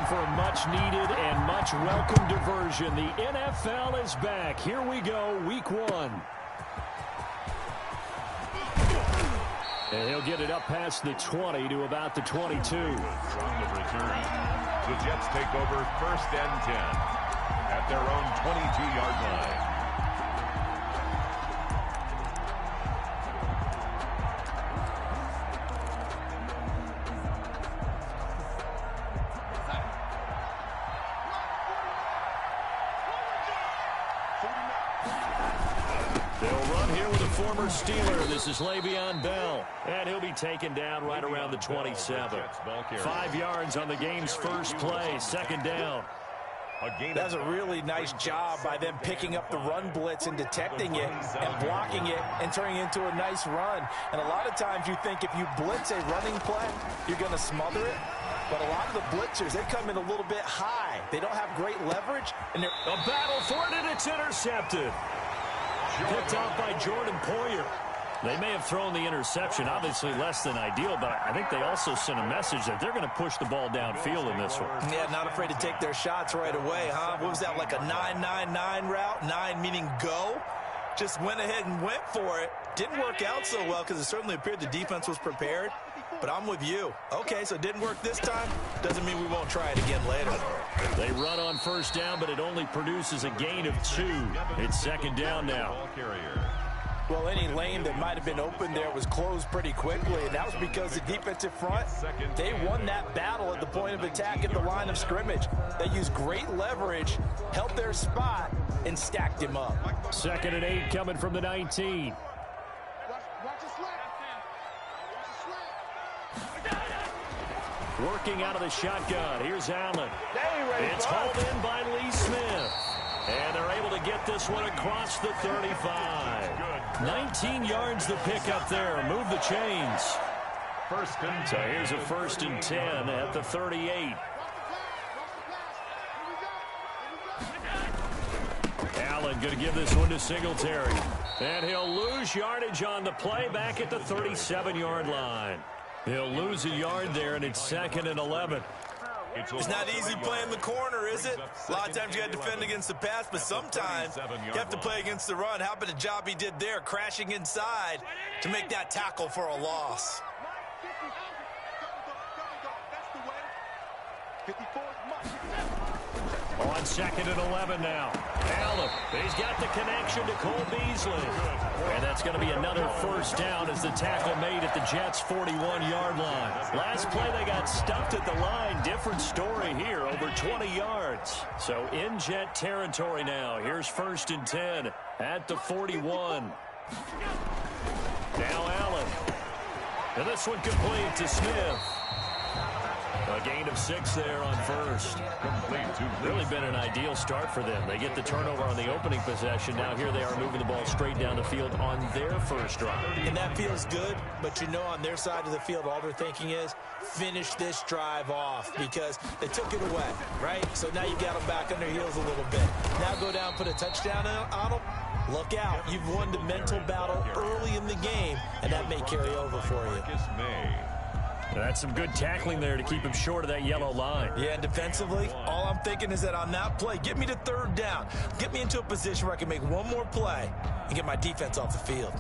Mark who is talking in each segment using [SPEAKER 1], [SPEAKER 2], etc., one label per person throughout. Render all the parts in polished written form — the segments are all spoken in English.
[SPEAKER 1] for a much-needed and much-welcome diversion. The NFL is back. Here we go, Week 1. And he'll get it up past the 20 to about the 22.
[SPEAKER 2] From the return, the Jets take over 1st and 10 at their own 22-yard line.
[SPEAKER 1] Former Steeler, this is Le'Veon Bell, and he'll be taken down right around the 27. 5 yards on the game's first play, 2nd down.
[SPEAKER 3] That's a really nice job by them picking up the run blitz and detecting it and blocking it and turning it into a nice run. And a lot of times you think if you blitz a running play, you're going to smother it. But a lot of the blitzers, they come in a little bit high. They don't have great leverage. And they're
[SPEAKER 1] a battle for it, and it's intercepted. Picked off by Jordan Poyer. They may have thrown the interception, obviously less than ideal, but I think they also sent a message that they're going to push the ball downfield in this one.
[SPEAKER 3] Yeah, not afraid to take their shots right away, huh? What was that, like a 9-9-9 route? 9 meaning go? Just went ahead and went for it. Didn't work out so well because it certainly appeared the defense was prepared. But I'm with you. Okay, so it didn't work this time. Doesn't mean we won't try it again later.
[SPEAKER 1] They run on 1st down, but it only produces a gain of 2. It's 2nd down now.
[SPEAKER 3] Well, any lane that might have been open there was closed pretty quickly, and that was because the defensive front, they won that battle at the point of attack at the line of scrimmage. They used great leverage, held their spot, and stacked him up.
[SPEAKER 1] 2nd and 8 coming from the 19. Working out of the shotgun. Here's Allen. It's hauled in by Lee Smith. And they're able to get this one across the 35. 19 yards the pick up there. Move the chains. So here's a 1st and 10 at the 38. Allen going to give this one to Singletary. And he'll lose yardage on the play back at the 37-yard line. He'll lose a yard there, and it's 2nd and 11.
[SPEAKER 3] It's not easy playing the corner, is it? A lot of times you got to defend against the pass, but sometimes you have to play against the run. How about the job he did there, crashing inside to make that tackle for a loss?
[SPEAKER 1] On 2nd and 11 now. Allen, he's got the connection to Cole Beasley. And that's going to be another 1st down as the tackle made at the Jets' 41-yard line. Last play, they got stuffed at the line. Different story here, over 20 yards. So in Jet territory now. Here's 1st and 10 at the 41. Now Allen. And this one complete to Smith. A gain of 6 there on 1st. Really been an ideal start for them. They get the turnover on the opening possession. Now here they are moving the ball straight down the field on their 1st drive.
[SPEAKER 3] And that feels good, but you know on their side of the field, all they're thinking is finish this drive off because they took it away, right? So now you got them back on their heels a little bit. Now go down, put a touchdown on them. Look out. You've won the mental battle early in the game, and that may carry over for you.
[SPEAKER 1] That's some good tackling there to keep him short of that yellow line.
[SPEAKER 3] Yeah, and defensively, all I'm thinking is that on that play, get me to 3rd down. Get me into a position where I can make one more play and get my defense off the field.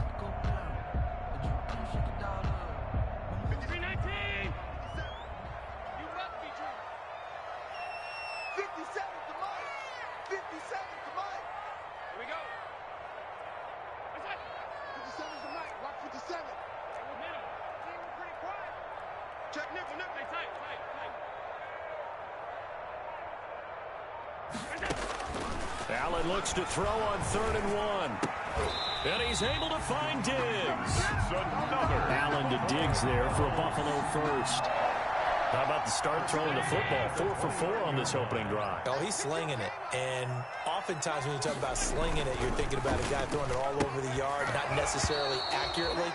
[SPEAKER 1] Allen looks to throw on 3rd and 1. And he's able to find Diggs. Allen to Diggs there for a Buffalo 1st. How about the start throwing the football? 4 for 4 on this opening drive.
[SPEAKER 3] Oh, he's slinging it. And oftentimes when you talk about slinging it, you're thinking about a guy throwing it all over the yard, not necessarily accurately.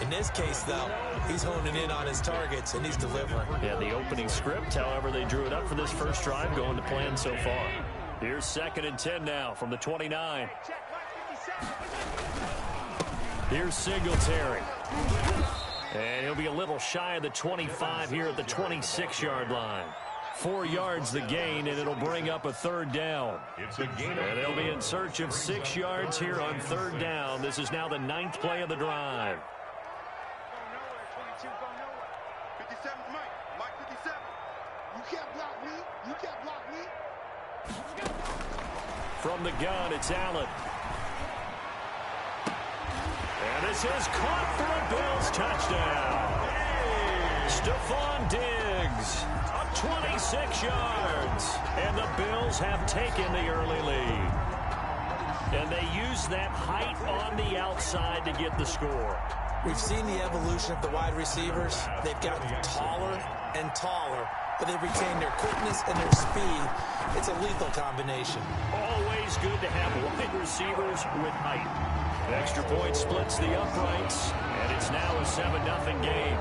[SPEAKER 3] In this case, though, he's honing in on his targets, and he's delivering.
[SPEAKER 1] Yeah, the opening script, however, they drew it up for this first drive, going to plan so far. Here's 2nd and 10 now from the 29. Here's Singletary. And he'll be a little shy of the 25 here at the 26-yard line. 4 yards the gain, and it'll bring up a third down.
[SPEAKER 2] It's a gain.
[SPEAKER 1] And they'll be in search of 6 yards here on third down. This is now the 9th play of the drive. From the gun, it's Allen. And this is caught for a Bills touchdown. Stephon Diggs up 26 yards. And the Bills have taken the early lead. And they use that height on the outside to get the score.
[SPEAKER 3] We've seen the evolution of the wide receivers. They've gotten taller and taller, but they've retained their quickness and their speed. It's a lethal combination.
[SPEAKER 1] Always good to have wide receivers with height. The extra point splits the uprights, and it's now a 7-0 game.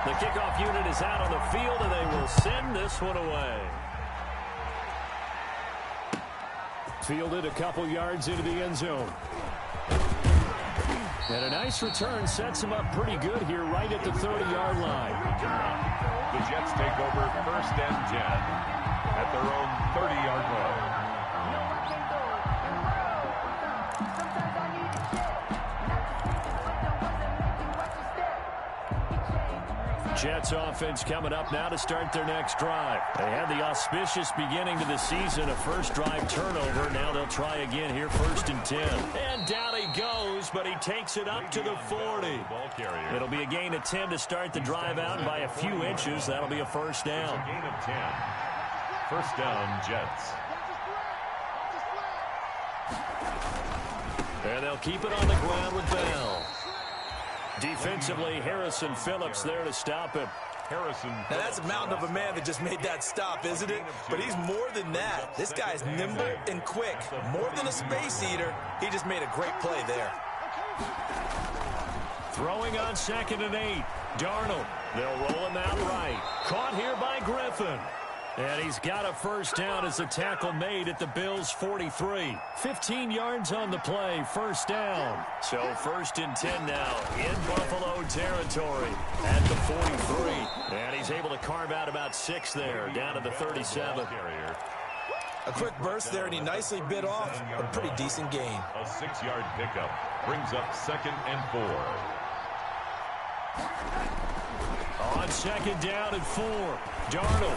[SPEAKER 1] The kickoff unit is out on the field, and they will send this one away. Fielded a couple yards into the end zone. And a nice return sets him up pretty good here right at the 30-yard line.
[SPEAKER 2] The Jets take over 1st and 10 at their own 30-yard line.
[SPEAKER 1] Jets offense coming up now to start their next drive. They had the auspicious beginning to the season, a first drive turnover. Now they'll try again here, 1st and 10. And down he goes, but he takes it up to the 40. It'll be a gain of 10 to start the drive out by a few inches. That'll be a first down.
[SPEAKER 2] It's a gain of 10. First down, Jets.
[SPEAKER 1] And they'll keep it on the ground with Bell. Defensively, Harrison Phillips there to stop him.
[SPEAKER 3] Now that's a mountain of a man that just made that stop, isn't it? But he's more than that. This guy's nimble and quick. More than a space eater. He just made a great play there.
[SPEAKER 1] Throwing on 2nd and 8. Darnold. They'll roll him out right. Caught here by Griffin. And he's got a first down as the tackle made at the Bills' 43. 15 yards on the play, first down. So 1st and 10 now in Buffalo territory at the 43. And he's able to carve out about 6 there, down to the 37.
[SPEAKER 3] A quick burst there, and he nicely bit off a pretty decent gain.
[SPEAKER 2] A 6-yard pickup brings up 2nd and 4.
[SPEAKER 1] On 2nd down and 4, Darnold.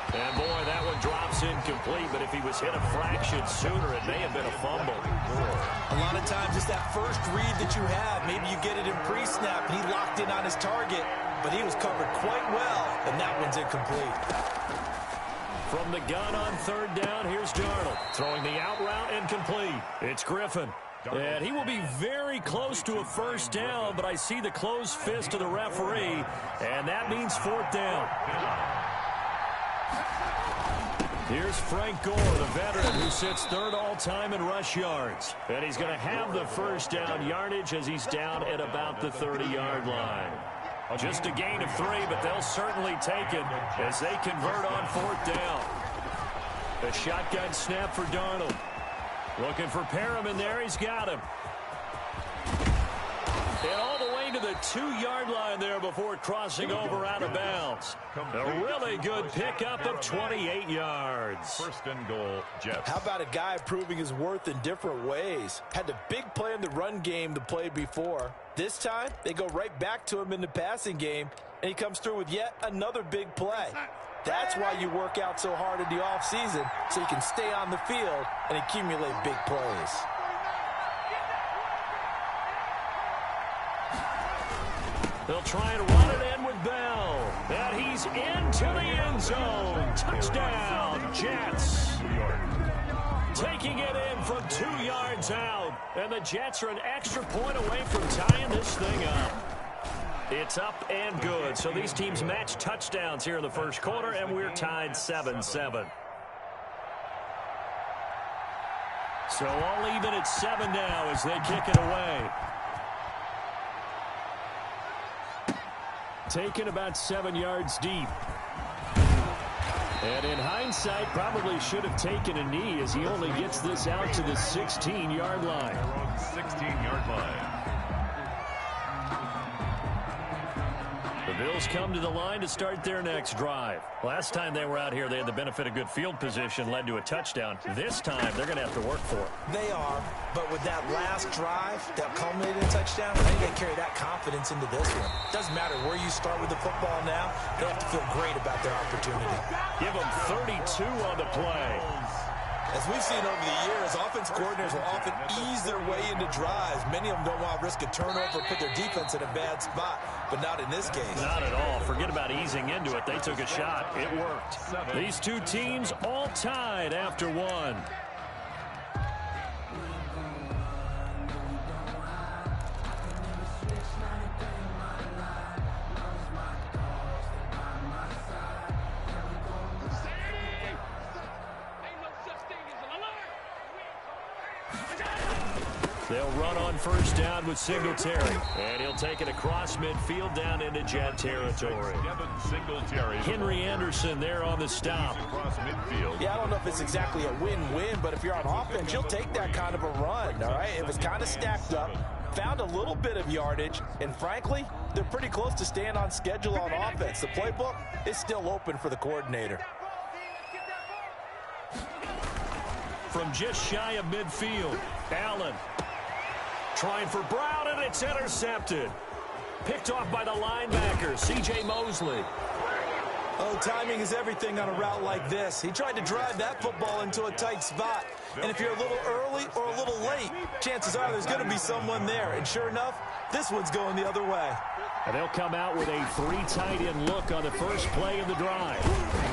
[SPEAKER 1] And, boy, that one drops incomplete, but if he was hit a fraction sooner, it may have been a fumble.
[SPEAKER 3] A lot of times it's that first read that you have. Maybe you get it in pre-snap, and he locked in on his target, but he was covered quite well, and that one's incomplete.
[SPEAKER 1] From the gun on 3rd down, here's Darnold. Throwing the out route incomplete. It's Griffin. And he will be very close to a first down, but I see the closed fist of the referee, and that means 4th down. Here's Frank Gore, the veteran who sits 3rd all-time in rush yards. And he's going to have the first down yardage as he's down at about the 30-yard line. Just a gain of 3, but they'll certainly take it as they convert on 4th down. A shotgun snap for Darnold. Looking for Perriman there. He's got him. And all the way to the 2-yard line there before crossing over out of bounds. A really good pickup of 28 yards.
[SPEAKER 2] 1st and goal, Jets.
[SPEAKER 3] How about a guy proving his worth in different ways? Had the big play in the run game to play before. This time, they go right back to him in the passing game, and he comes through with yet another big play. That's why you work out so hard in the offseason, so you can stay on the field and accumulate big plays.
[SPEAKER 1] They'll try and run it in with Bell. And he's into the end zone. Touchdown, Jets. Taking it in from 2 yards out. And the Jets are an extra point away from tying this thing up. It's up and good. So these teams match touchdowns here in the first quarter, and we're tied 7-7. So all even at 7 now as they kick it away. Taken about 7 yards deep. And in hindsight, probably should have taken a knee as he only gets this out to the 16-yard line.
[SPEAKER 2] Their own 16-yard line.
[SPEAKER 1] The Bills come to the line to start their next drive. Last time they were out here, they had the benefit of good field position, led to a touchdown. This time, they're going to have to work for it.
[SPEAKER 3] They are, but with that last drive that culminated in a touchdown, I think they carry that confidence into this one. Doesn't matter where you start with the football now, they have to feel great about their opportunity.
[SPEAKER 1] Give them 32 on the play.
[SPEAKER 3] As we've seen over the years, offense coordinators will often ease their way into drives. Many of them don't want to risk a turnover, put their defense in a bad spot, but not in this case.
[SPEAKER 1] Not at all. Forget about easing into it. They took a shot. It worked. These two teams all tied after one. They'll run on first down with Singletary. And he'll take it across midfield down into Jet territory. Henry Anderson there on the stop.
[SPEAKER 2] Across midfield.
[SPEAKER 3] Yeah, I don't know if it's exactly a win-win, but if you're on offense, you'll take that kind of a run, all right? It was kind of stacked up, found a little bit of yardage, and frankly, they're pretty close to staying on schedule on offense. The playbook is still open for the coordinator.
[SPEAKER 1] From just shy of midfield, Allen trying for Brown, and it's intercepted. Picked off by the linebacker, C.J. Mosley.
[SPEAKER 3] Oh, timing is everything on a route like this. He tried to drive that football into a tight spot. And if you're a little early or a little late, chances are there's going to be someone there. And sure enough, this one's going the other way.
[SPEAKER 1] And they'll come out with a three tight end look on the first play of the drive.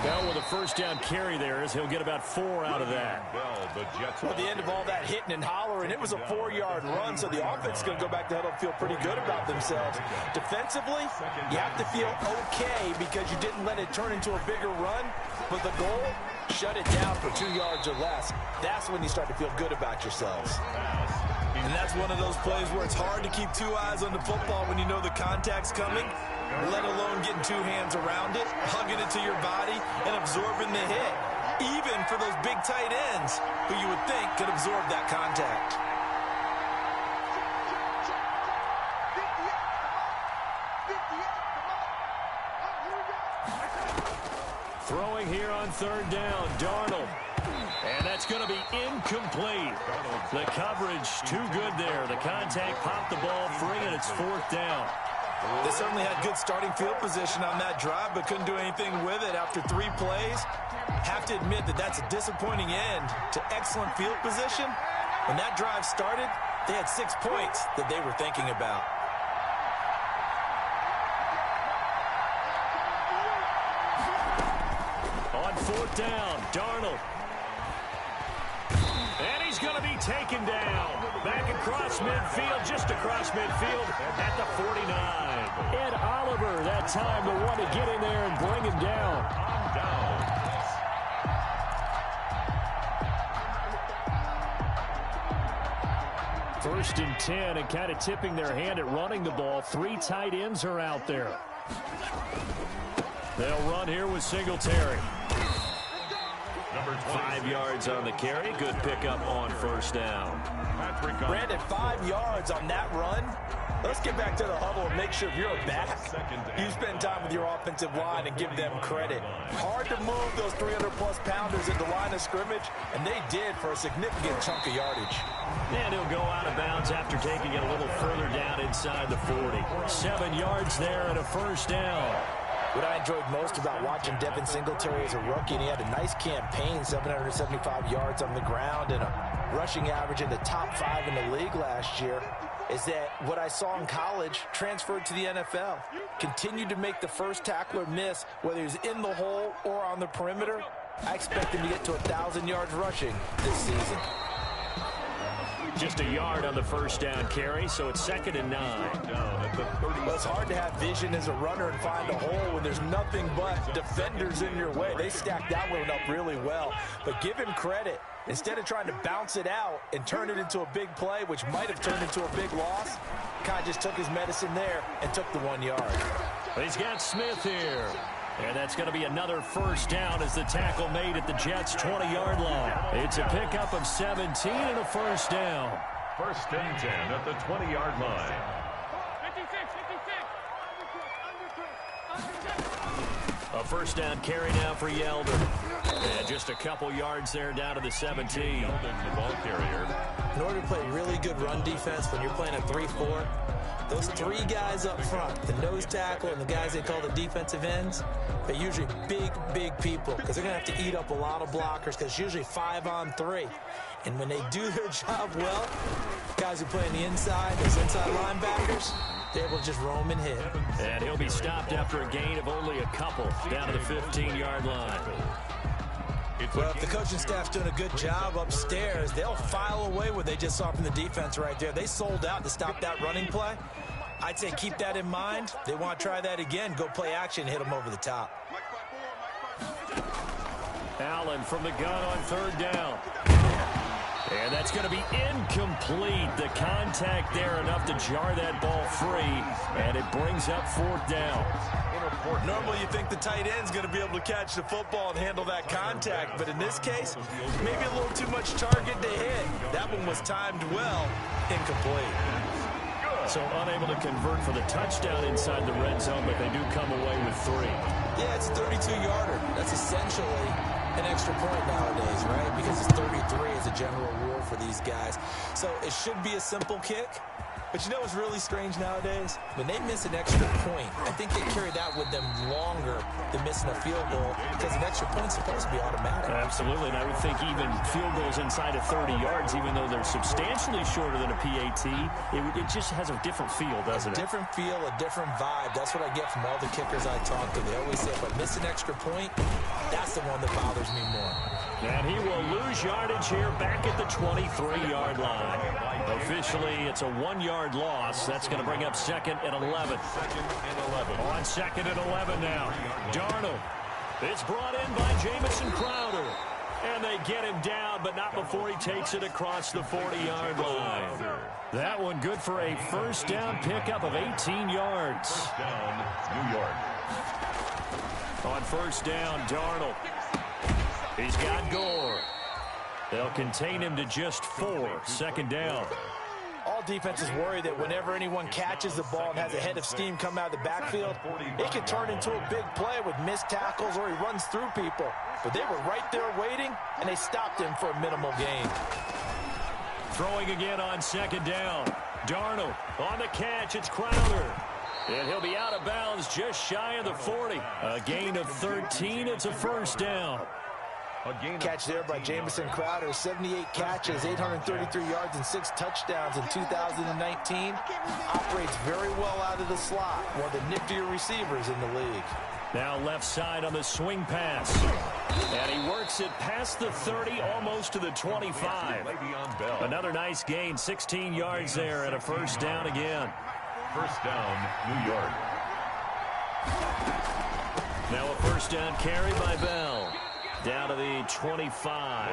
[SPEAKER 1] Bell with a first down carry there as he'll get about 4 out of that.
[SPEAKER 3] Well, at the end of all that hitting and hollering, it was a 4-yard run, so the offense is going to go back to huddle and feel pretty good about themselves. Defensively, you have to feel okay because you didn't let it turn into a bigger run, but the goal, shut it down for 2 yards or less. That's when you start to feel good about yourselves. And that's one of those plays where it's hard to keep 2 eyes on the football when you know the contact's coming, let alone getting 2 hands around it, hugging it to your body, and absorbing the hit. Even for those big tight ends who you would think could absorb that contact.
[SPEAKER 1] Throwing here on third down, Darnold. And that's going to be incomplete. The coverage too good there. The contact popped the ball free, and it's 4th down.
[SPEAKER 3] They certainly had good starting field position on that drive, but couldn't do anything with it after 3 plays. Have to admit that that's a disappointing end to excellent field position. When that drive started, they had 6 points that they were thinking about.
[SPEAKER 1] On 4th down, Darnold. And he's going to be taken down. Back across midfield, just across midfield at the 49. Ed Oliver, that time, the one to get in there and bring him down. First and 10, and kind of tipping their hand at running the ball. 3 tight ends are out there. They'll run here with Singletary. 5 yards on the carry. Good pickup on first down.
[SPEAKER 3] Brandon, 5 yards on that run. Let's get back to the huddle and make sure if you're a back, you spend time with your offensive line and give them credit. Hard to move those 300-plus pounders at the line of scrimmage, and they did for a significant chunk of yardage.
[SPEAKER 1] And he'll go out of bounds after taking it a little further down inside the 40. 7 yards there and a first down.
[SPEAKER 3] What I enjoyed most about watching Devin Singletary as a rookie, and he had a nice campaign, 775 yards on the ground and a rushing average in the top 5 in the league last year, is that what I saw in college transferred to the NFL. Continued to make the first tackler miss, whether he's in the hole or on the perimeter. I expect him to get to 1,000 yards rushing this season.
[SPEAKER 1] Just a yard on the first down carry, so it's 2nd and 9.
[SPEAKER 3] Well, it's hard to have vision as a runner and find a hole when there's nothing but defenders in your way. They stacked that one up really well. But give him credit. Instead of trying to bounce it out and turn it into a big play, which might have turned into a big loss, kind of just took his medicine there and took the 1 yard.
[SPEAKER 1] He's got Smith here. And that's going to be another first down as the tackle made at the Jets' 20-yard line. It's a pickup of 17 and a first down.
[SPEAKER 2] First and 10 at the 20-yard line.
[SPEAKER 1] A first down carry now for Yeldon. And just a couple yards there down to the 17.
[SPEAKER 2] Yeldon, the ball carrier.
[SPEAKER 3] In order to play really good run defense when you're playing a 3-4, those three guys up front, the nose tackle and the guys they call the defensive ends, they're usually big people because they're going to have to eat up a lot of blockers because it's usually 5-on-3. And when they do their job well, guys who play on the inside, those inside linebackers, they're able to just roam and hit.
[SPEAKER 1] And he'll be stopped after a gain of only a couple down to the 15-yard line.
[SPEAKER 3] Well, if the coaching staff's doing a good job upstairs, they'll file away what they just saw from the defense right there. They sold out to stop that running play. I'd say keep that in mind. They want to try that again. Go play action, hit them over the top.
[SPEAKER 1] Allen from the gun on third down. And that's going to be incomplete. The contact there enough to jar that ball free, and it brings up fourth down.
[SPEAKER 3] Normally you think the tight end's going to be able to catch the football and handle that contact, but in this case, maybe a little too much target to hit. That one was timed well, incomplete.
[SPEAKER 1] So unable to convert for the touchdown inside the red zone, but they do come away with 3.
[SPEAKER 3] Yeah, it's a 32-yarder. That's essentially an extra point nowadays, right? Because it's 33 as a general rule for these guys. So it should be a simple kick. But you know what's really strange nowadays? When they miss an extra point, I think they carry that with them longer than missing a field goal because an extra point's supposed to be automatic.
[SPEAKER 1] Absolutely, and I would think even field goals inside of 30 yards, even though they're substantially shorter than a PAT, it just has a different feel, doesn't it?
[SPEAKER 3] A different feel, a different vibe. That's what I get from all the kickers I talk to. They always say, if I miss an extra point, that's the one that bothers me more.
[SPEAKER 1] And he will lose yardage here back at the 23-yard line. Officially, it's a 1-yard loss. That's going to bring up second and 11. On second and 11 now. Darnold. It's brought in by Jamison Crowder. And they get him down, but not before he takes it across the 40-yard line. That one good for a first down pickup of 18 yards.
[SPEAKER 2] First down, New York.
[SPEAKER 1] On first down, Darnold. He's got Gore. They'll contain him to just 4. Second down.
[SPEAKER 3] All defenses worry that whenever anyone catches the ball and has a head of steam come out of the backfield, it can turn into a big play with missed tackles or he runs through people. But they were right there waiting, and they stopped him for a minimal gain.
[SPEAKER 1] Throwing again on second down. Darnold on the catch. It's Crowder. And he'll be out of bounds just shy of the 40. A gain of 13. It's a first down.
[SPEAKER 3] Catch there by Jamison Crowder. 78 catches, 833 yards, and 6 touchdowns in 2019. Operates very well out of the slot. One of the niftier receivers in the league.
[SPEAKER 1] Now left side on the swing pass. And he works it past the 30, almost to the 25. Another nice gain, 16 yards there, and a first down again.
[SPEAKER 2] First down, New York.
[SPEAKER 1] Now a first down carry by Bell. Down to the 25.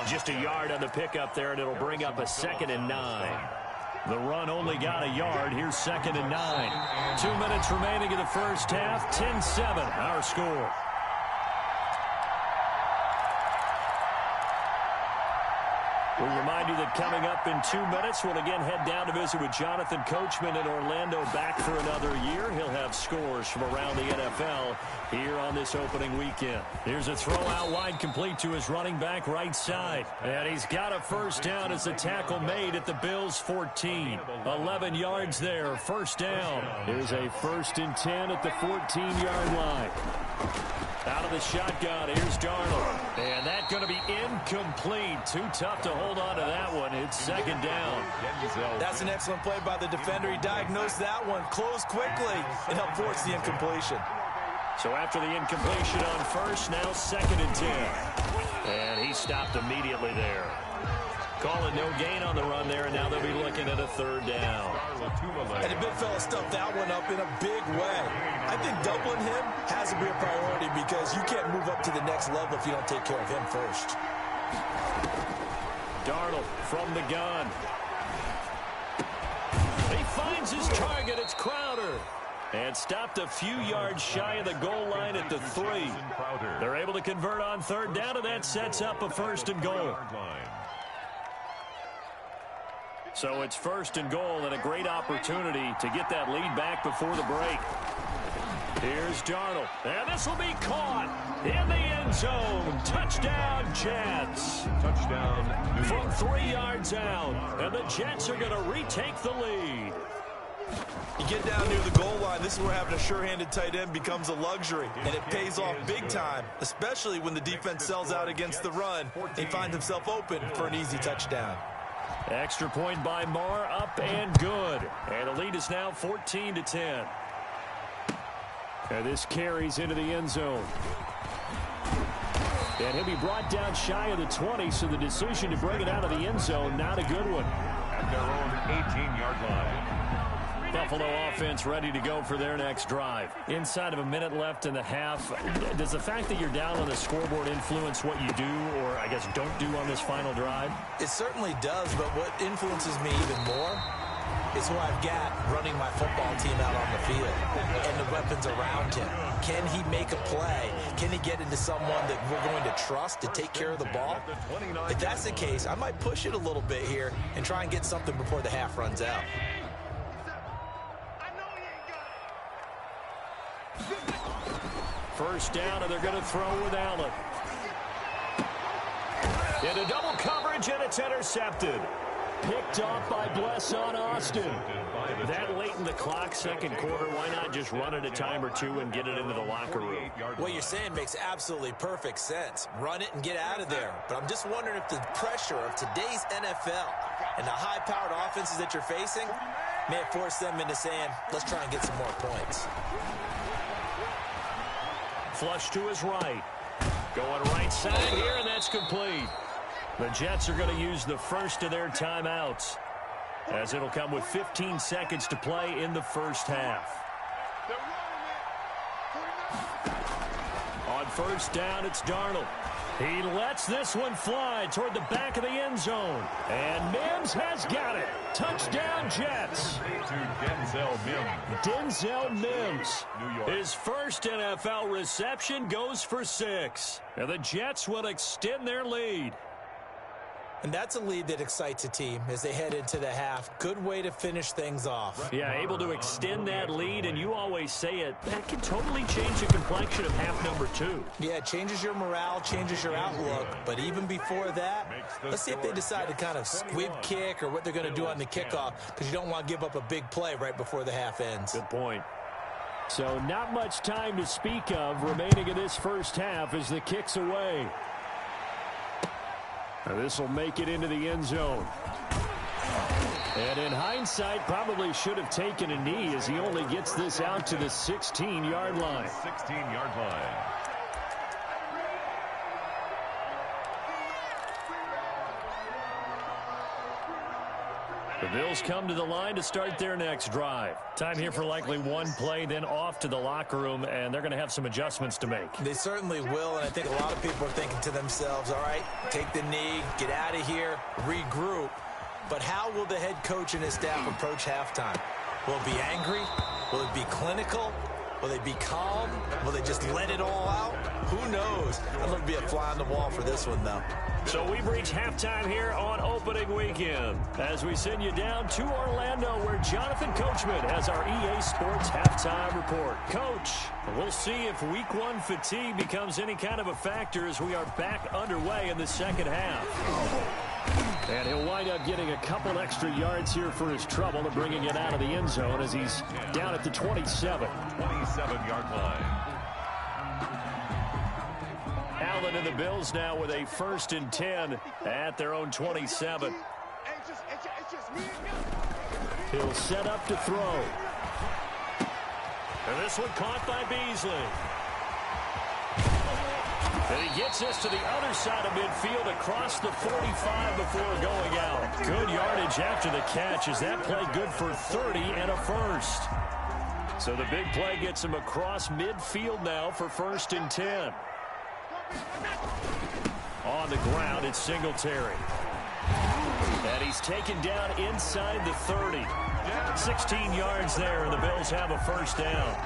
[SPEAKER 1] Just a yard on the pickup there, and it'll bring up a second and 9. The run only got a yard. Here's second and 9. 2 minutes remaining in the first half. 10-7, our score. We'll remind you that coming up in 2 minutes, we'll again head down to visit with Jonathan Coachman in Orlando, back for another year. He'll have scores from around the NFL here on this opening weekend. Here's a throw out wide, complete to his running back right side. And he's got a first down as the tackle made at the Bills' 14. 11 yards there, first down. Here's a first and 10 at the 14-yard line. Out of the shotgun, here's Darnold. And that's going to be incomplete. Too tough to hold on to that one. It's second down.
[SPEAKER 3] That's an excellent play by the defender. He diagnosed that one, closed quickly, and helped force the incompletion.
[SPEAKER 1] So after the incompletion on first, now second and 10. And he stopped immediately there. Calling no gain on the run there, and now they'll be looking at a third down.
[SPEAKER 3] And the big fella stuffed that one up in a big way. I think doubling him has to be a priority because you can't move up to the next level if you don't take care of him first.
[SPEAKER 1] Darnold from the gun. He finds his target. It's Crowder. And stopped a few yards shy of the goal line at the 3. They're able to convert on third down, and that sets up a 1st and goal. So it's 1st and goal and a great opportunity to get that lead back before the break. Here's Darnold, and this will be caught in the end zone. Touchdown, Jets.
[SPEAKER 2] Touchdown,
[SPEAKER 1] from 3 yards out, and the Jets are going to retake the lead.
[SPEAKER 3] You get down near the goal line, this is where having a sure-handed tight end becomes a luxury, and it pays off big time, especially when the defense sells out against the run. He finds himself open for an easy touchdown.
[SPEAKER 1] Extra point by Marr, up and good. And the lead is now 14-10. And this carries into the end zone. And he'll be brought down shy of the 20, so the decision to bring it out of the end zone, not a good one.
[SPEAKER 2] At their own 18-yard line.
[SPEAKER 1] Buffalo offense ready to go for their next drive. Inside of a minute left in the half, does the fact that you're down on the scoreboard influence what you do, or I guess don't do on this final drive?
[SPEAKER 3] It certainly does, but what influences me even more is who I've got running my football team out on the field and the weapons around him. Can he make a play? Can he get into someone that we're going to trust to take care of the ball? If that's the case, I might push it a little bit here and try and get something before the half runs out.
[SPEAKER 1] First down, and they're going to throw with Allen. Into double coverage, and it's intercepted. Picked off by Blesson Austin. That late in the clock, second quarter, why not just run it a time or two and get it into the locker room?
[SPEAKER 3] What you're saying makes absolutely perfect sense. Run it and get out of there. But I'm just wondering if the pressure of today's NFL and the high-powered offenses that you're facing may have forced them into saying, let's try and get some more points.
[SPEAKER 1] Flush to his right. Going right side here, and that's complete. The Jets are going to use the first of their timeouts, as it'll come with 15 seconds to play in the first half. On first down, it's Darnold. He lets this one fly toward the back of the end zone. And Mims has got it. Touchdown, Jets. Denzel Mims. His first NFL reception goes for 6. And the Jets will extend their lead.
[SPEAKER 3] And that's a lead that excites a team as they head into the half. Good way to finish things off.
[SPEAKER 1] Yeah, able to extend that lead, and you always say it, that can totally change the complexion of half number 2.
[SPEAKER 3] Yeah, it changes your morale, changes your outlook. But even before that, let's see if they decide to kind of squib kick or what they're going to do on the kickoff, because you don't want to give up a big play right before the half ends.
[SPEAKER 1] Good point. So not much time to speak of remaining in this first half as the kick's away. Now this will make it into the end zone. And in hindsight, probably should have taken a knee as he only gets this out to the 16-yard line.
[SPEAKER 2] 16-yard line.
[SPEAKER 1] The Bills come to the line to start their next drive. Time here for likely one play, then off to the locker room, and they're going to have some adjustments to make.
[SPEAKER 3] They certainly will, and I think a lot of people are thinking to themselves, all right, take the knee, get out of here, regroup. But how will the head coach and his staff approach halftime? Will it be angry? Will it be clinical? Will they be calm? Will they just let it all out? Who knows? I'm going to be a fly on the wall for this one, though.
[SPEAKER 1] So we've reached halftime here on opening weekend as we send you down to Orlando where Jonathan Coachman has our EA Sports halftime report. Coach, we'll see if week 1 fatigue becomes any kind of a factor as we are back underway in the second half. And he'll wind up getting a couple extra yards here for his trouble and bringing it out of the end zone as he's down at the 27.
[SPEAKER 2] 27-yard line.
[SPEAKER 1] Allen and the Bills now with a 1st and 10 at their own 27. He'll set up to throw. And this one caught by Beasley. And he gets this to the other side of midfield across the 45 before going out. Good yardage after the catch. Is that play good for 30 and a first? So the big play gets him across midfield now for 1st and 10. On the ground, it's Singletary. And he's taken down inside the 30. 16 yards there, and the Bills have a first down.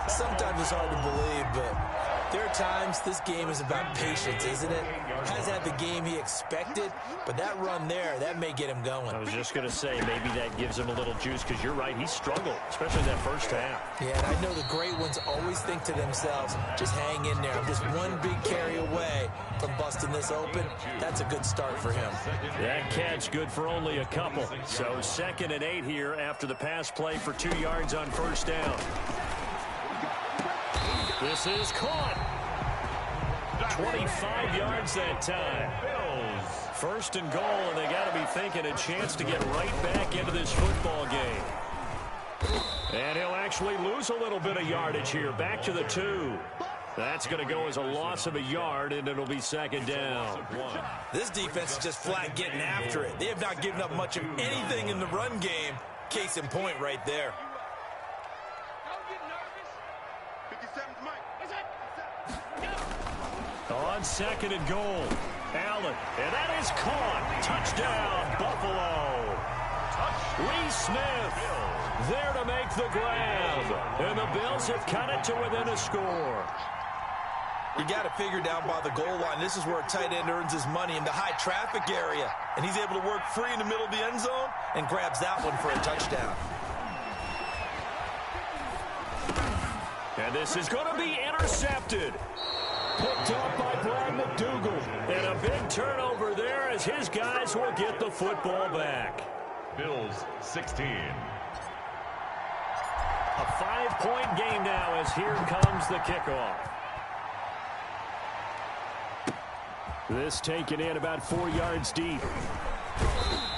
[SPEAKER 3] Sometimes it's hard to believe, but there are times this game is about patience, isn't it? Has had the game he expected, but that run there, that may get him going.
[SPEAKER 1] I was just going to say, maybe that gives him a little juice, because you're right, he struggled, especially in that first half.
[SPEAKER 3] Yeah, and I know the great ones always think to themselves, just hang in there. I'm just one big carry away from busting this open. That's a good start for him.
[SPEAKER 1] That catch good for only a couple. So 2nd and 8 here after the pass play for 2 yards on first down. This is caught. 25 yards that time. First and goal, and they got to be thinking a chance to get right back into this football game. And he'll actually lose a little bit of yardage here. Back to the 2. That's going to go as a loss of a yard, and it'll be 2nd down.
[SPEAKER 3] This defense is just flat getting after it. They have not given up much of anything in the run game. Case in point right there.
[SPEAKER 1] On 2nd and goal, Allen, and that is caught. Touchdown, Buffalo. Lee Smith there to make the grab, and the Bills have cut it to within a score.
[SPEAKER 3] You got to figure down by the goal line. This is where a tight end earns his money, in the high traffic area, and he's able to work free in the middle of the end zone and grabs that one for a touchdown.
[SPEAKER 1] And this is going to be intercepted. Picked up by Brad McDougal. And a big turnover there as his guys will get the football back.
[SPEAKER 2] Bills 16.
[SPEAKER 1] A 5-point game now as here comes the kickoff. This taken in about 4 yards deep.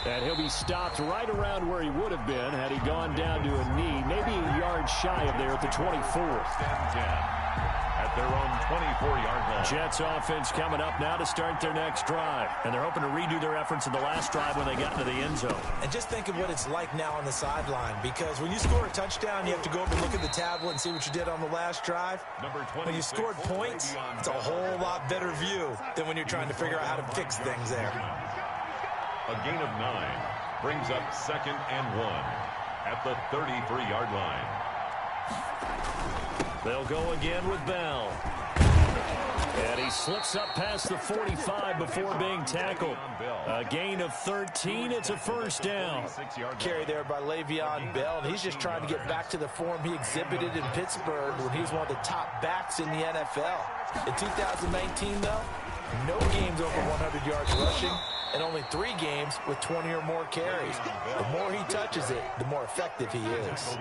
[SPEAKER 1] And he'll be stopped right around where he would have been had he gone down to a knee, maybe a yard shy of there at the 24.
[SPEAKER 2] At their own 24-yard line.
[SPEAKER 1] Jets offense coming up now to start their next drive. And they're hoping to redo their efforts in the last drive when they got into the end zone.
[SPEAKER 3] And just think of what it's like now on the sideline, because when you score a touchdown, you have to go over and look at the tablet and see what you did on the last drive. When you scored points, it's a whole lot better view than when you're trying to figure out how to fix things there.
[SPEAKER 2] A gain of 9 brings up 2nd and 1 at the 33-yard line.
[SPEAKER 1] They'll go again with Bell. And he slips up past the 45 before being tackled. A gain of 13. It's a first down.
[SPEAKER 3] Carry there by Le'Veon Bell. And he's just trying to get back to the form he exhibited in Pittsburgh when he was one of the top backs in the NFL. In 2019, though, no games over 100 yards rushing, and only 3 games with 20 or more carries. The more he touches it, the more effective he is.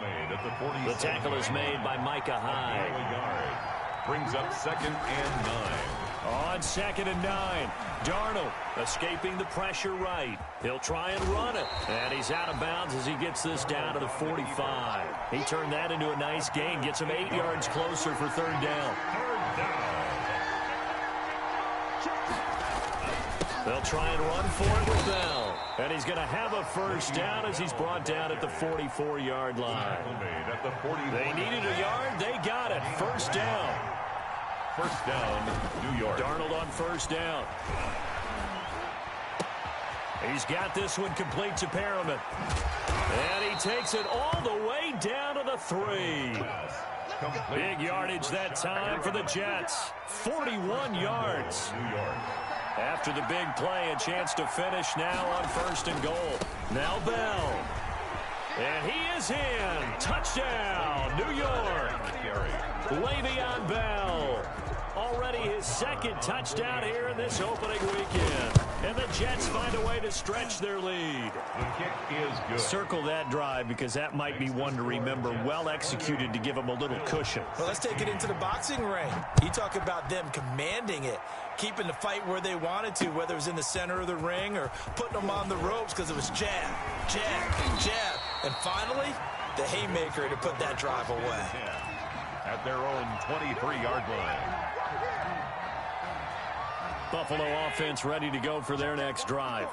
[SPEAKER 1] The tackle is made by Micah Hyde.
[SPEAKER 2] Brings up 2nd and 9.
[SPEAKER 1] On 2nd and 9, Darnold escaping the pressure right. He'll try and run it. And he's out of bounds as he gets this down to the 45. He turned that into a nice gain. Gets him 8 yards closer for 3rd down. They'll try and run for it with Bell. And he's going to have a first down as he's brought down at the 44-yard line. They needed a yard. They got it. First down.
[SPEAKER 2] First down, New York.
[SPEAKER 1] Darnold on first down. He's got this one complete to Perriman. And he takes it all the way down to the 3. Big yardage that time for the Jets. 41 yards.
[SPEAKER 2] New York.
[SPEAKER 1] After the big play, a chance to finish now on 1st and goal. Now Bell. And he is in. Touchdown, New York. Le'Veon Bell. Already his 2nd touchdown here in this opening weekend. And the Jets find a way to stretch their lead.
[SPEAKER 2] The kick is good.
[SPEAKER 1] Circle that drive because that might be one to remember. Well executed to give them a little cushion.
[SPEAKER 3] Well, let's take it into the boxing ring. You talk about them commanding it, keeping the fight where they wanted to, whether it was in the center of the ring or putting them on the ropes because it was jab, jab, jab. And finally, the haymaker to put that drive away.
[SPEAKER 2] At their own 23-yard line.
[SPEAKER 1] Buffalo offense ready to go for their next drive.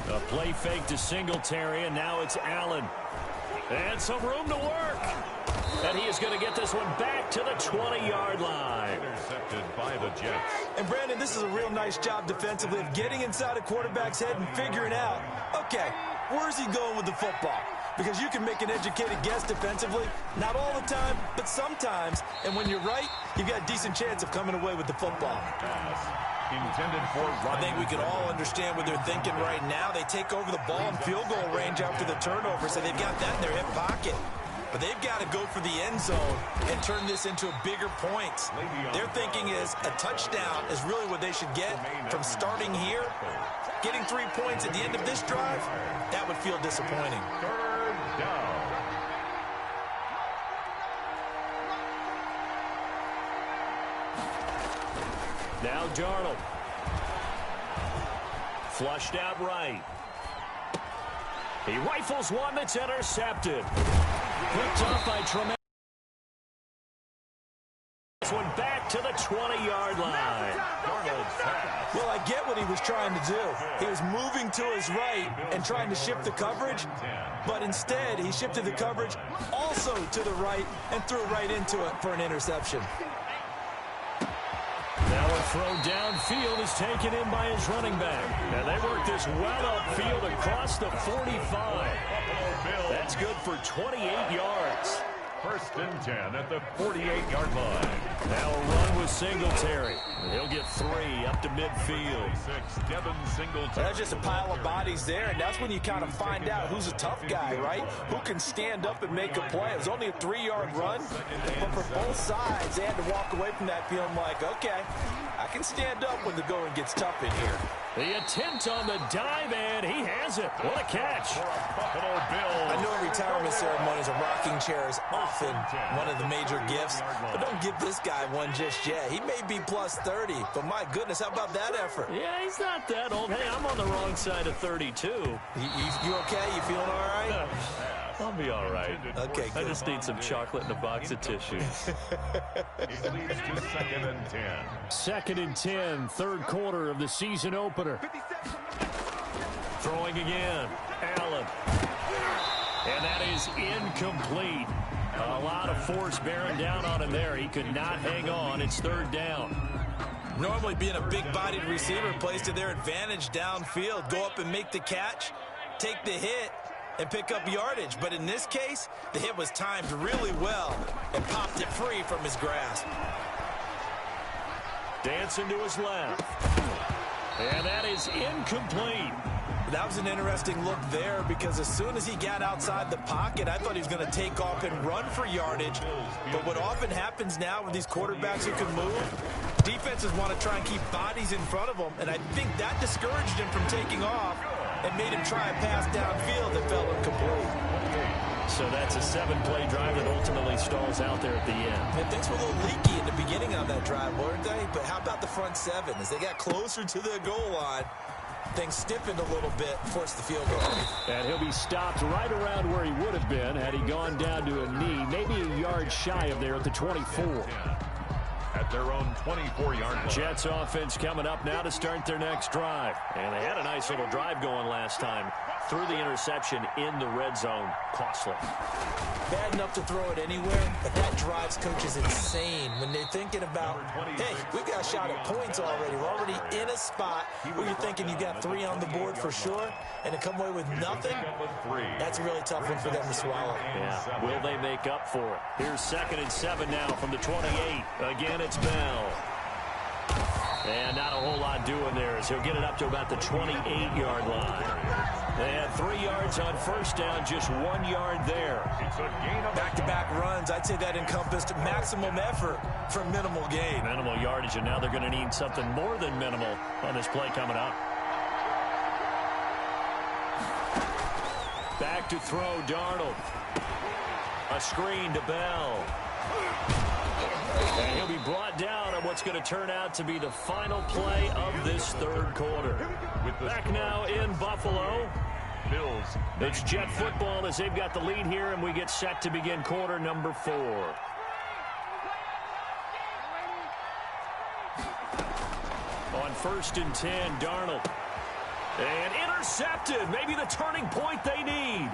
[SPEAKER 1] A play fake to Singletary, and now it's Allen. And some room to work. And he is going to get this one back to the 20-yard line.
[SPEAKER 2] Intercepted by the Jets.
[SPEAKER 3] And, Brandon, this is a real nice job defensively of getting inside a quarterback's head and figuring out, okay, where's he going with the football? Because you can make an educated guess defensively, not all the time, but sometimes. And when you're right, you've got a decent chance of coming away with the football.
[SPEAKER 2] Intended for
[SPEAKER 3] I think we can all understand what they're thinking right now. They take over the ball in field goal range after the turnover, so they've got that in their hip pocket. But they've got to go for the end zone and turn this into a bigger points. Their thinking is a touchdown is really what they should get from starting here. Getting 3 points at the end of this drive, that would feel disappointing.
[SPEAKER 2] third down.
[SPEAKER 1] Now Darnold. Flushed out right. He rifles one that's intercepted. Picked off by Tremendous. This one back to the 20-yard line.
[SPEAKER 3] Well, I get what he was trying to do. He was moving to his right and trying to shift the coverage, but instead he shifted the coverage also to the right and threw right into it for an interception.
[SPEAKER 1] Now a throw downfield is taken in by his running back. And they work this well upfield across the 45. That's good for 28 yards.
[SPEAKER 2] First and 10 at the 48-yard line.
[SPEAKER 1] Now a run with Singletary. He'll get 3 up to midfield.
[SPEAKER 2] Devin Singletary.
[SPEAKER 3] That's just a pile of bodies there, and that's when you kind of find out who's a tough guy, right? Who can stand up and make a play. It was only a 3-yard run, but for both sides, they had to walk away from that feeling like, okay, I can stand up when the going gets tough in here.
[SPEAKER 1] The attempt on the dive, and he has it. What a catch.
[SPEAKER 2] Buffalo Bills.
[SPEAKER 3] I know in retirement ceremonies, a rocking chair is often one of the major gifts, but don't give this guy one just yet. He may be plus 30, but my goodness, how about that effort?
[SPEAKER 1] Yeah, he's not that old. Hey, I'm on the wrong side of 32.
[SPEAKER 3] You okay? You feeling all right?
[SPEAKER 1] I'll be all right.
[SPEAKER 3] Okay,
[SPEAKER 1] I
[SPEAKER 3] good.
[SPEAKER 1] just need some chocolate and a box of tissues.
[SPEAKER 2] It leads to second and 10.
[SPEAKER 1] Second and 10, third quarter of the season opener. Throwing again, Allen. And that is incomplete. A lot of force bearing down on him there. He could not hang on. It's third down.
[SPEAKER 3] Normally being a big-bodied receiver plays to their advantage downfield. Go up and make the catch, take the hit, and pick up yardage. But in this case, the hit was timed really well and popped it free from his grasp.
[SPEAKER 1] Dancing to his left. And that is incomplete.
[SPEAKER 3] That was an interesting look there because as soon as he got outside the pocket, I thought he was going to take off and run for yardage. But what often happens now with these quarterbacks who can move, defenses want to try and keep bodies in front of them, and I think that discouraged him from taking off and made him try a pass downfield that fell incomplete.
[SPEAKER 1] So that's a 7-play drive that ultimately stalls out there at the end.
[SPEAKER 3] And things were a little leaky in the beginning on that drive, weren't they? But how about the front seven? As they got closer to the goal line, things stiffened a little bit, forced the field goal.
[SPEAKER 1] And he'll be stopped right around where he would have been had he gone down to a knee, maybe a yard shy of there at the 24.
[SPEAKER 2] At their own 24-yard line.
[SPEAKER 1] Jets offense coming up now to start their next drive. And they had a nice little drive going last time. Threw the interception in the red zone. Costly.
[SPEAKER 3] Bad enough to throw it anywhere, but that drives coaches insane when they're thinking about, hey, we've got a shot at points already. We're already in a spot where you're thinking you got 3 on the board for sure, and to come away with nothing, that's a really tough one for them to swallow.
[SPEAKER 1] Yeah, will they make up for it? Here's 2nd and 7 now from the 28. Again, it's Bell. And not a whole lot doing there as he'll get it up to about the 28-yard line. They had 3 yards on first down, just 1 yard there.
[SPEAKER 3] Back-to-back runs, I'd say that encompassed maximum effort for minimal gain.
[SPEAKER 1] Minimal yardage, and now they're going to need something more than minimal on this play coming up. Back to throw, Darnold. A screen to Bell. And he'll be brought down on what's going to turn out to be the final play of this third quarter. Back now in Buffalo.
[SPEAKER 2] Bills.
[SPEAKER 1] It's Jet football as they've got the lead here, and we get set to begin quarter number 4. On 1st and 10, Darnold. And intercepted. Maybe the turning point they need.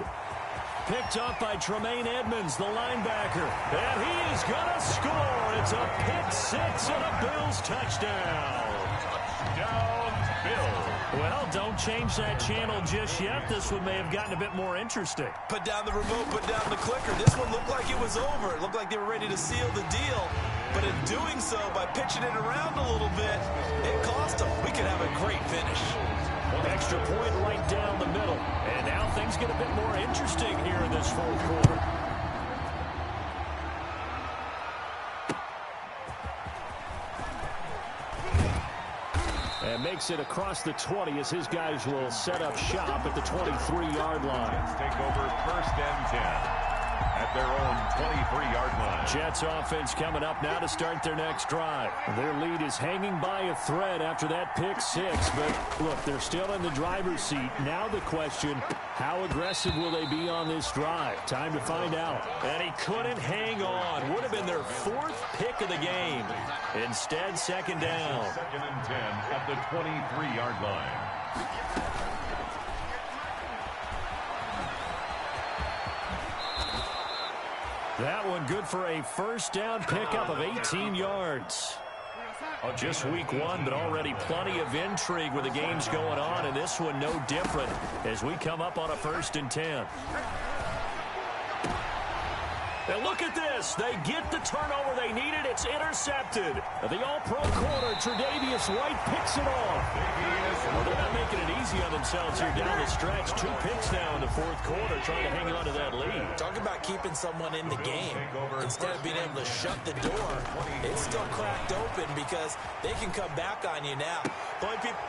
[SPEAKER 1] picked off by Tremaine Edmonds, the linebacker. And he is going to score. It's a pick six and a Bills touchdown.
[SPEAKER 2] Touchdown, Bills.
[SPEAKER 1] Well, don't change that channel just yet. This one may have gotten a bit more interesting.
[SPEAKER 3] Put down the remote, put down the clicker. This one looked like it was over. It looked like they were ready to seal the deal. But in doing so, by pitching it around a little bit, it cost them. We could have a great finish.
[SPEAKER 1] Extra point right down the middle. And now things get a bit more interesting here in this fourth quarter. And makes it across the 20 as his guys will set up shop at the 23-yard line.
[SPEAKER 2] Jets take over first and 10 at their own 23-yard line.
[SPEAKER 1] Jets offense coming up now to start their next drive. Their lead is hanging by a thread after that pick six, but look, they're still in the driver's seat. Now the question, how aggressive will they be on this drive? Time to find out. And he couldn't hang on. Would have been their fourth pick of the game. Instead, second down.
[SPEAKER 2] Second and 10 at the 23-yard line.
[SPEAKER 1] That one good for a first down pickup of 18 yards. Just week one, but already plenty of intrigue with the games going on, and this one no different as we come up on a first and 10. And look at this. They get the turnover they needed. It's intercepted. The all-pro corner, Tre'Davious White, picks it off. Well, they're not making it easy on themselves here down the stretch. 2 picks now in the fourth quarter, trying to hang on to that lead.
[SPEAKER 3] Talk about keeping someone in the game. Instead of being able to shut the door, it's still cracked open because they can come back on you now.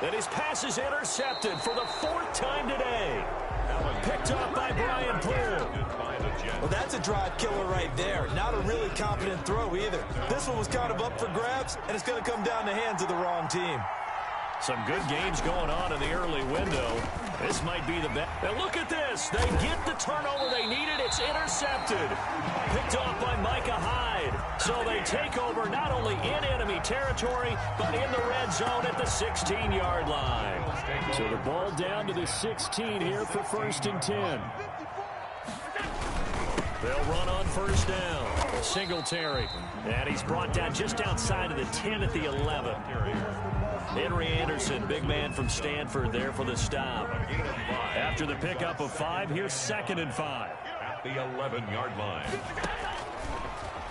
[SPEAKER 1] And his pass is intercepted for the 4th time today. Picked up by Brian Poole.
[SPEAKER 3] Well, that's a drive killer right there. Not a really confident throw either. This one was kind of up for grabs, and it's going to come down the hands of the wrong team.
[SPEAKER 1] Some good games going on in the early window. This might be the best. Now look at this. They get the turnover they needed. It's intercepted. Picked off by Micah Hyde. So they take over not only in enemy territory, but in the red zone at the 16-yard line. So the ball down to the 16 here for first and 10. They'll run on first down. Singletary. And he's brought down just outside of the 10 at the 11. Henry Anderson, big man from Stanford, there for the stop. After the pickup of 5, here's second and 5.
[SPEAKER 2] At the 11-yard line.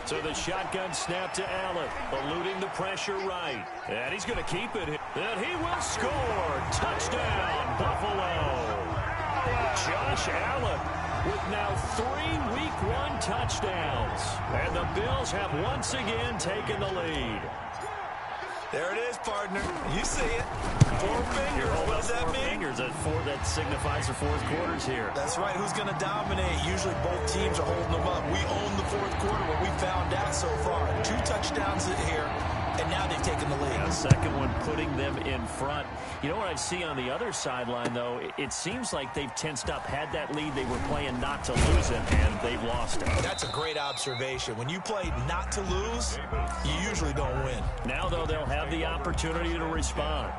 [SPEAKER 1] So the shotgun snap to Allen, eluding the pressure right. And he's going to keep it. And he will score. Touchdown, Buffalo. Josh Allen with now 3 Week 1 touchdowns. And the Bills have once again taken the lead.
[SPEAKER 3] There it is, partner. You see it. 4 fingers. What does that mean?
[SPEAKER 1] Fingers. That signifies the fourth quarter's here.
[SPEAKER 3] That's right. Who's going to dominate? Usually both teams are holding them up. We own the fourth quarter, what we found out so far. 2 touchdowns here, and now they've taken the lead.
[SPEAKER 1] The second one putting them in front. You know what I see on the other sideline, though? It seems like they've tensed up, had that lead. They were playing not to lose it, and they've lost it.
[SPEAKER 3] That's a great observation. When you play not to lose, you usually don't win.
[SPEAKER 1] Now, though, they'll have the opportunity to respond.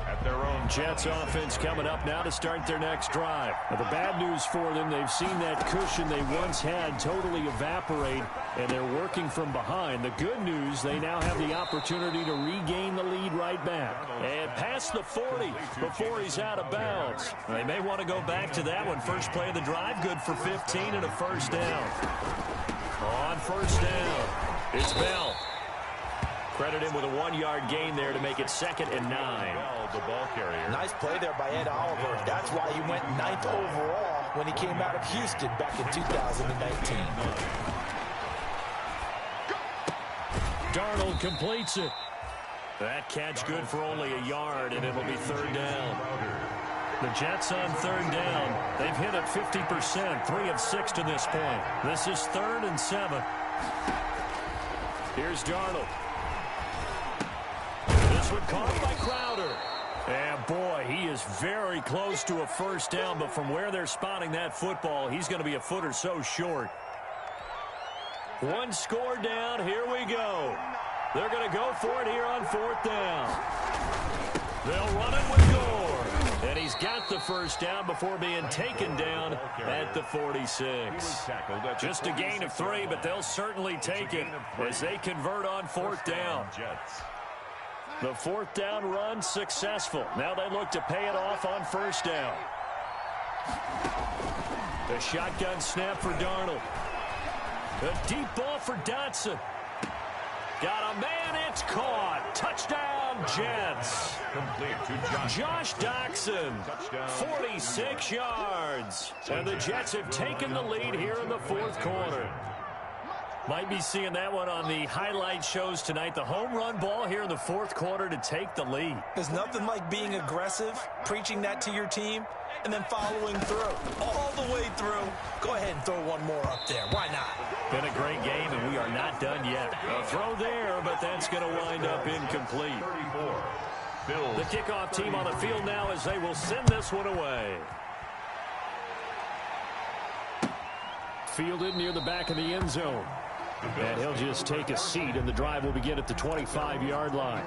[SPEAKER 2] At their own
[SPEAKER 1] Jets offense coming up now to start their next drive. Now, the bad news for them, they've seen that cushion they once had totally evaporate, and they're working from behind. The good news, they now have the opportunity to regain the lead right back. And past the 40 before he's out of bounds. They may want to go back to that one. First play of the drive, good for 15 and a first down. On first down, it's Bell. Credit him with a 1-yard gain there to make it second and 9.
[SPEAKER 2] the ball carrier.
[SPEAKER 3] Nice play there by Ed Oliver. That's why he went 9th overall when he came out of Houston back in 2019.
[SPEAKER 1] Darnold completes it. That catch good for only a yard, and it'll be third down. The Jets on third down. They've hit it 50%, 3 of 6 to this point. This is 3rd and 7. Here's Darnold. This one caught by Crowder. And boy, he is very close to a first down, but from where they're spotting that football, he's going to be a foot or so short. One score down. Here we go. They're going to go for it here on 4th down. They'll run it with Gore. And he's got the first down before being taken down at the 46. Just a gain of 3, but they'll certainly take it as they convert on 4th down. The 4th down run successful. Now they look to pay it off on 1st down. The shotgun snap for Darnold. A deep ball for Dotson. Got a man, it's caught. Touchdown, Jets.
[SPEAKER 2] Complete to
[SPEAKER 1] Josh Doxson, 46 yards. And the Jets have taken the lead here in the 4th quarter. Might be seeing that one on the highlight shows tonight. The home run ball here in the 4th quarter to take the lead.
[SPEAKER 3] There's nothing like being aggressive, preaching that to your team, and then following through, all the way through. Go ahead and throw one more up there. Why not?
[SPEAKER 1] Been a great game, and we are not done yet. A throw there, but that's going to wind up incomplete. The kickoff team on the field now as they will send this one away. Fielded near the back of the end zone. And he'll just take a seat, and the drive will begin at the 25-yard line.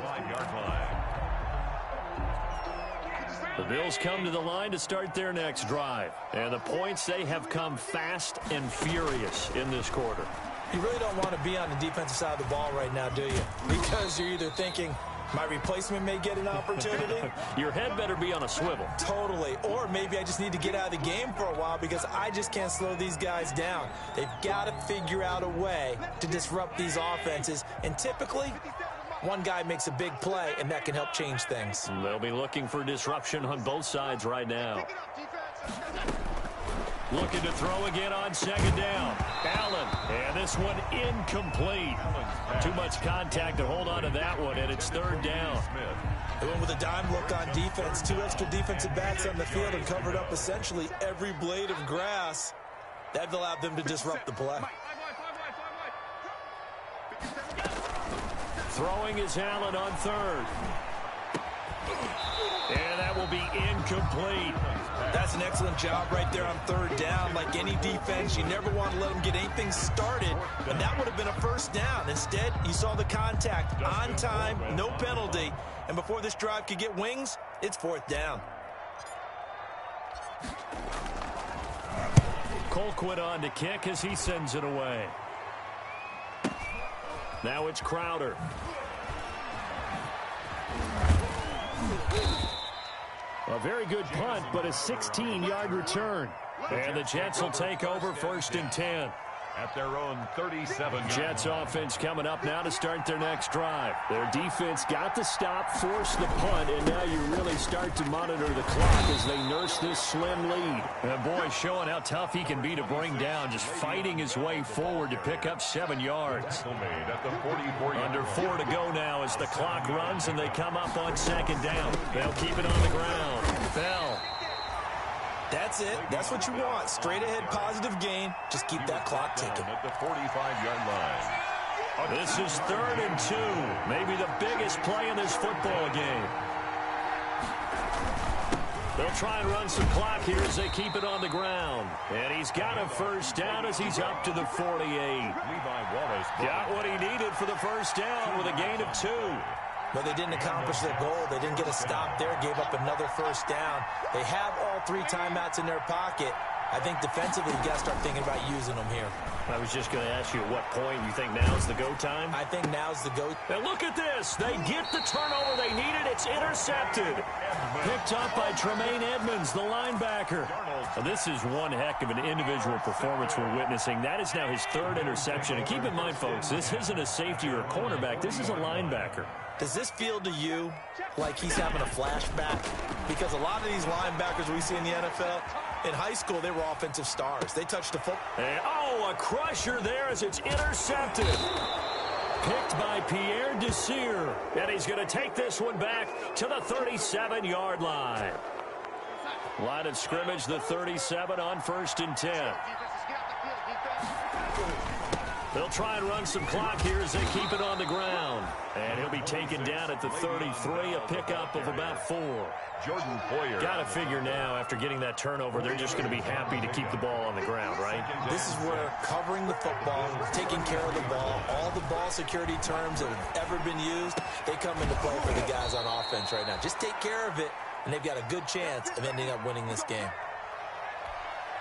[SPEAKER 1] The Bills come to the line to start their next drive. And the points, they have come fast and furious in this quarter.
[SPEAKER 3] You really don't want to be on the defensive side of the ball right now, do you? Because you're either thinking, my replacement may get an opportunity.
[SPEAKER 1] Your head better be on a swivel.
[SPEAKER 3] Totally. Or maybe I just need to get out of the game for a while because I just can't slow these guys down. They've got to figure out a way to disrupt these offenses. And typically, one guy makes a big play, and that can help change things.
[SPEAKER 1] They'll be looking for disruption on both sides right now. Looking to throw again on 2nd down. Allen, and this one incomplete. Too much contact to hold on to that one, and it's 3rd down.
[SPEAKER 3] They went with a dime look on defense. 2 extra defensive backs on the field and covered up essentially every blade of grass. That allowed them to disrupt the play.
[SPEAKER 1] Throwing is Allen on 3rd. And that will be incomplete.
[SPEAKER 3] That's an excellent job right there on 3rd down. Like any defense, you never want to let them get anything started, and that would have been a 1st down. Instead, you saw the contact on time, no penalty, and before this drive could get wings, it's 4th down.
[SPEAKER 1] Colquitt on to kick as he sends it away. Now it's Crowder. A very good punt, but a 16-yard return. And the Jets will take over 1st and 10.
[SPEAKER 2] At their own 37.
[SPEAKER 1] Jets offense coming up now to start their next drive. Their defense got the stop, forced the punt, and now you really start to monitor the clock as they nurse this slim lead. And boy, showing how tough he can be to bring down, just fighting his way forward to pick up 7 yards. Under 4 to go now as the clock runs and they come up on 2nd down. They'll keep it on the ground. Bell.
[SPEAKER 3] That's it. That's what you want. Straight ahead positive gain. Just keep that clock ticking.
[SPEAKER 2] At the 45-yard line.
[SPEAKER 1] This is 3rd and 2. Maybe the biggest play in this football game. They'll try and run some clock here as they keep it on the ground. And he's got a 1st down as he's up to the 48. Got what he needed for the 1st down with a gain of 2.
[SPEAKER 3] But they didn't accomplish their goal. They didn't get a stop there, gave up another 1st down. They have all 3 timeouts in their pocket. I think defensively, you got to start thinking about using them here.
[SPEAKER 1] I was just going to ask you at what point you think now's the go time?
[SPEAKER 3] I think now's the go.
[SPEAKER 1] And look at this. They get the turnover they needed. It's intercepted. Picked up by Tremaine Edmonds, the linebacker. Now, this is one heck of an individual performance we're witnessing. That is now his 3rd interception. And keep in mind, folks, this isn't a safety or a cornerback. This is a linebacker.
[SPEAKER 3] Does this feel to you like he's having a flashback? Because a lot of these linebackers we see in the NFL, in high school, they were offensive stars. They touched the football.
[SPEAKER 1] Oh, a crusher there as it's intercepted. Picked by Pierre Desir. And he's going to take this one back to the 37-yard line. Line of scrimmage, the 37 on 1st and 10. They'll try and run some clock here as they keep it on the ground. And he'll be taken down at the 33, a pickup of about 4.
[SPEAKER 2] Jordan Poyer.
[SPEAKER 1] Got to figure now, after getting that turnover, they're just going to be happy to keep the ball on the ground, right?
[SPEAKER 3] This is where covering the football, taking care of the ball, all the ball security terms that have ever been used, they come into play for the guys on offense right now. Just take care of it, and they've got a good chance of ending up winning this game.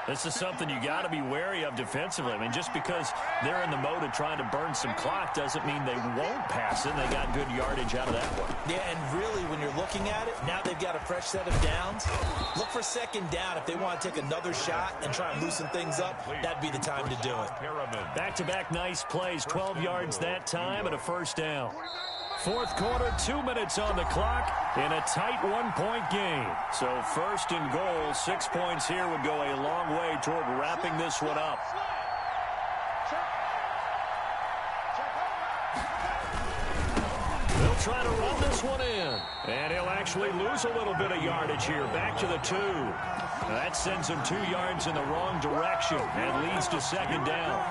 [SPEAKER 1] This is something you got to be wary of defensively. I mean, just because they're in the mode of trying to burn some clock doesn't mean they won't pass it. They got good yardage out of that one.
[SPEAKER 3] Yeah, and really, when you're looking at it, now they've got a fresh set of downs. Look for second down. If they want to take another shot and try and loosen things up, that'd be the time to do it.
[SPEAKER 1] Back-to-back nice plays, 12 yards that time and a first down. Fourth quarter, 2 minutes on the clock in a tight one-point game. So first and goal, 6 points here would go a long way toward wrapping this one up. They'll try to run this one in. And he'll actually lose a little bit of yardage here. Back to the 2. That sends him 2 yards in the wrong direction and leads to second down.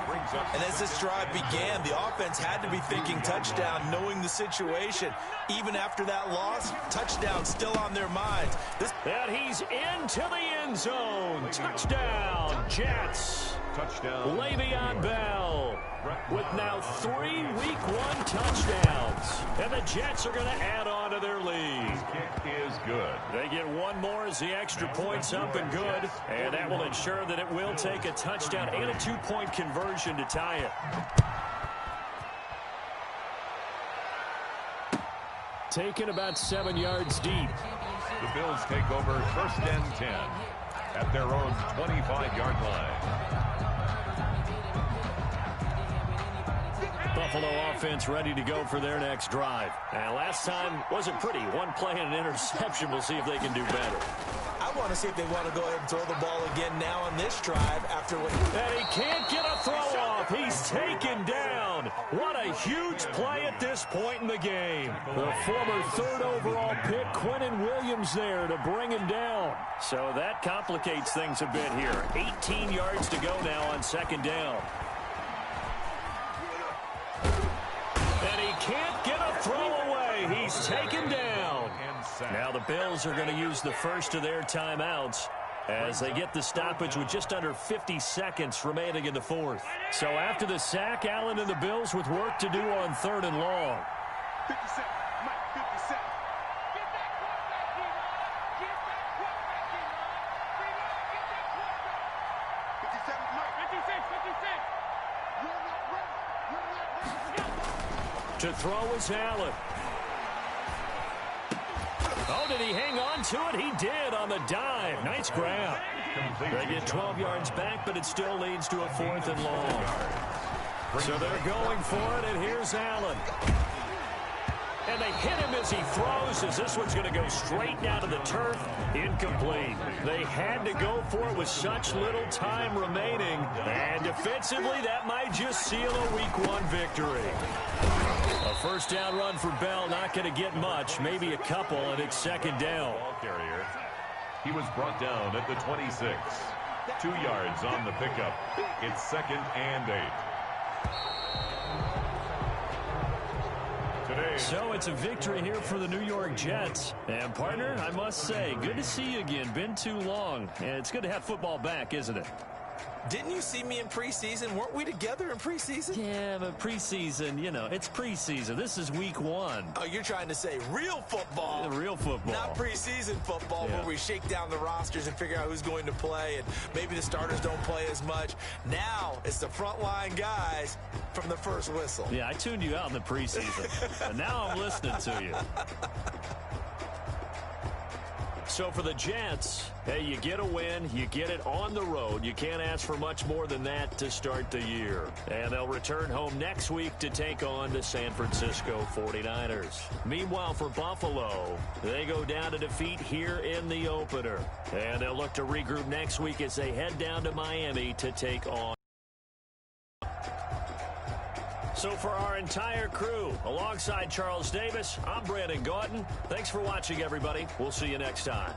[SPEAKER 3] And as this drive began, the offense had to be thinking touchdown, knowing the situation. Even after that loss, touchdown still on their minds.
[SPEAKER 1] And he's into the end zone. Touchdown, Jets.
[SPEAKER 2] Touchdown.
[SPEAKER 1] Le'Veon Bell with now 3 Week 1 touchdowns. And the Jets are going to add on to their lead.
[SPEAKER 2] Kick is good.
[SPEAKER 1] They get one more as the extra point's up and good. And that will ensure that it will take a touchdown and a 2-point conversion to tie it. Taken about 7 yards deep.
[SPEAKER 2] The Bills take over first and 10 at their own 25-yard line.
[SPEAKER 1] Buffalo offense ready to go for their next drive. And last time wasn't pretty. One play and an interception. We'll see if they can do better.
[SPEAKER 3] I want to see if they want to go ahead and throw the ball again now on this drive after what...
[SPEAKER 1] And he can't get a throw off. He's taken down. What a huge play at this point in the game. The former 3rd overall pick, Quentin Williams, there to bring him down. So that complicates things a bit here. 18 yards to go now on second down. And he can't get a throw away. He's taken down. Now the Bills are going to use the first of their timeouts as they get the stoppage with just under 50 seconds remaining in the fourth. So after the sack, Allen and the Bills with work to do on 3rd and long.
[SPEAKER 4] 57, Mike, 57. Get that quarterback, D-Line. Get that quarterback, D-Line. D-Line, get that quarterback. 57, Mike. 56, 56. You're not ready. You're not ready.
[SPEAKER 1] To throw is Allen. Oh, did he hang on to it? He did on the dive. Nice grab. They get 12 yards back, but it still leads to a 4th and long. So they're going for it, and here's Allen. And they hit him as he throws, as this one's going to go straight down to the turf. Incomplete. They had to go for it with such little time remaining. And defensively, that might just seal a Week 1 victory. A first down run for Bell, not going to get much, maybe a couple, and it's second down.
[SPEAKER 2] Ball carrier. He was brought down at the 26. 2 yards on the pickup. It's 2nd and 8. Today.
[SPEAKER 1] So it's a victory here for the New York Jets. And, partner, I must say, good to see you again. Been too long. And it's good to have football back, isn't it?
[SPEAKER 3] Didn't you see me in preseason? Weren't we together in preseason?
[SPEAKER 1] Yeah, but preseason, you know, it's preseason. This is Week 1.
[SPEAKER 3] Oh, you're trying to say real football.
[SPEAKER 1] Real football.
[SPEAKER 3] Not preseason football where we shake down the rosters and figure out who's going to play, and maybe the starters don't play as much. Now it's the frontline guys from the first whistle.
[SPEAKER 1] Yeah, I tuned you out in the preseason, and now I'm listening to you. So for the Jets, hey, you get a win, you get it on the road. You can't ask for much more than that to start the year. And they'll return home next week to take on the San Francisco 49ers. Meanwhile, for Buffalo, they go down to defeat here in the opener. And they'll look to regroup next week as they head down to Miami to take on. So for our entire crew, alongside Charles Davis, I'm Brandon Gaughton. Thanks for watching, everybody. We'll see you next time.